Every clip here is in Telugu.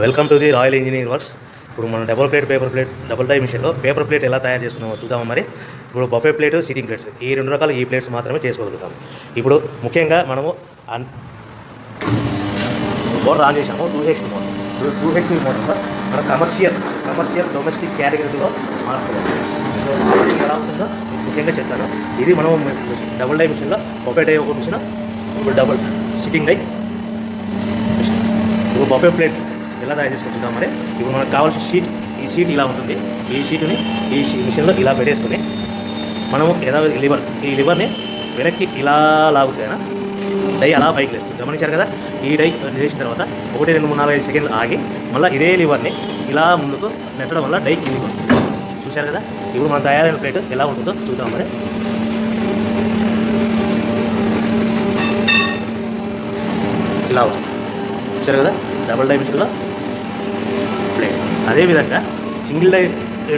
Welcome to the royal engineering works. ఇప్పుడు మనం డబుల్ డై మిషన్లో పేపర్ ప్లేట్ ఎలా తయారు చేసుకున్నామో చూద్దాము. మరి ఇప్పుడు బఫే ప్లేట్, సిట్టింగ్ ప్లేట్స్, ఈ రెండు రకాల ఈ ప్లేట్స్ మాత్రమే చేసుకోగలుగుతాము. ఇప్పుడు ముఖ్యంగా మనము మోటార్ ఆన్ చేసాము, 2HP మోటార్. 2HP మోటార్లో మనం కమర్షియల్ డొమెస్టిక్ కేటగిరీలో మార్చుకోవాలి. ఎలా ఉంటుందో ముఖ్యంగా చెప్తాను. ఇది మనం డబుల్ డై మిషన్లో బఫే డై ఒక మిషన్, ఇప్పుడు డబుల్ సిట్టింగ్ డై మిషన్. ఇప్పుడు బఫే ప్లేట్ ఎలా తయారు చేసుకుంటున్నాం. మరి ఇప్పుడు మనకు కావాల్సిన షీట్, ఈ షీట్ ఇలా ఉంటుంది. ఈ షీట్ని ఈ మిషన్లో ఇలా పెట్టేసుకొని మనము ఈ లివర్ని వెనక్కి ఇలా లాగుతేనా డై అలా పైకి లేస్తుంది. గమనించారు కదా. ఈ డై చేసిన తర్వాత 1, 2, 3, 4, 5 సెకండ్లు ఆగి మళ్ళీ ఇదే లివర్ని ఇలా ముందుకు నెట్టడం వల్ల డై కిందికి వస్తుంది. చూశారు కదా. ఇప్పుడు మనం తయారైన ప్లేట్ ఎలా ఉంటుందో చూద్దాం. మరి ఇలా వస్తుంది. చూశారు కదా. డబుల్ డై మిషన్లో ప్లేట్. అదేవిధంగా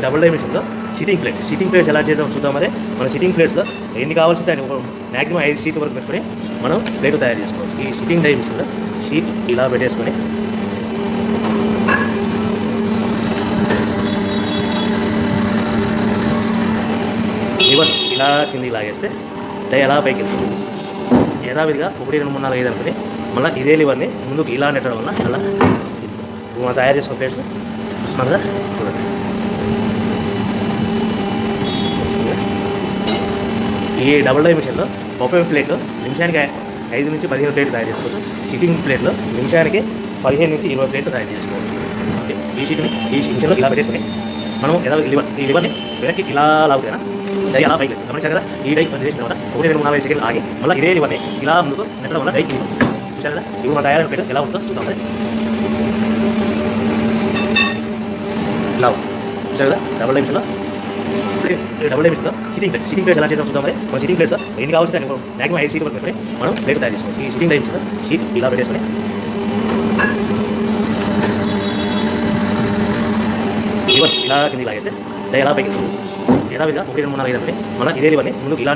డబుల్ డై మిషన్లో సిట్టింగ్ ప్లేట్స్ ఎలా చేద్దాం చూద్దాం. మరి మన సిట్టింగ్ ప్లేట్స్లో ఎన్ని కావాల్సింటే మ్యాక్సిమం 5 షీట్ వరకు పెట్టుకొని మనం ప్లేట్ తయారు చేసుకోవచ్చు. ఈ సిట్టింగ్ డై మిషన్లో షీట్ ఇలా పెట్టేసుకొని లివర్ ఇలా కిందికి లాగేస్తే డై ఎలా పైకి వెళ్తుంది. యథావిధిగా 1, 2, 3, 4, 5 అనుకుని మళ్ళీ ఇదే లివర్ని ముందుకు ఇలా నెట్టడం వల్ల అలా మనం తయారు చేసుకున్న ప్లేట్స్ చూస్తున్నాం కదా. చూడండి. ఈ డబుల్ డై మిషన్లో బఫే ప్లేట్లో నిమిషానికి 5 నుంచి 15 ప్లేట్లు తయారు చేసుకోవచ్చు. సిట్టింగ్ ప్లేట్లో నిమిషానికి 15 నుంచి 20 ప్లేట్లు తయారు చేసుకోవచ్చు. ఓకే. ఈ మిషన్లో ఇలా పెట్టేసుకొని మనం ఈ లివర్ని వెనక్కి ఇలా లాగుతేనా డై అలా పైకి వేస్తుంది. గమనించారు కదా. ఈ డై చేసిన తర్వాత 1, 2, 3, 4, 5 సెకండ్లు ఆగి మళ్ళీ ఇదే లివర్ని ఇలా ముందుకు నెట్టడం వల్ల డై కిందికి వస్తుంది. చూశారు కదా. ఇప్పుడు మన తయారైన ప్లేట్ ఎలా ఉంటుందో చూద్దాం. ఇలా వస్తుంది. చూశారు కదా. డబుల్ డై మిషన్లో సిట్టింగ్ ప్లేట్స్ ఎలా చేద్దాం చూద్దాం. మరి మన సిట్టింగ్ ప్లేట్తో ఎన్ని కావాల్సింటే మ్యాక్సిమం 5 షీట్ వరకు పెట్టుకొని మనం ప్లేట్ తయారు చేసుకోవచ్చు. ఈ సిట్టింగ్ డై మిషన్లో షీట్ ఇలా పెట్టేసుకొని లివర్ ఇలా కిందికి లాగేస్తే డై ఎలా పైకి యథావిధిగా 1, 2, 3, 4, 5 అనుకుని మళ్ళీ ఇదే లివర్ని ముందుకు ఇలా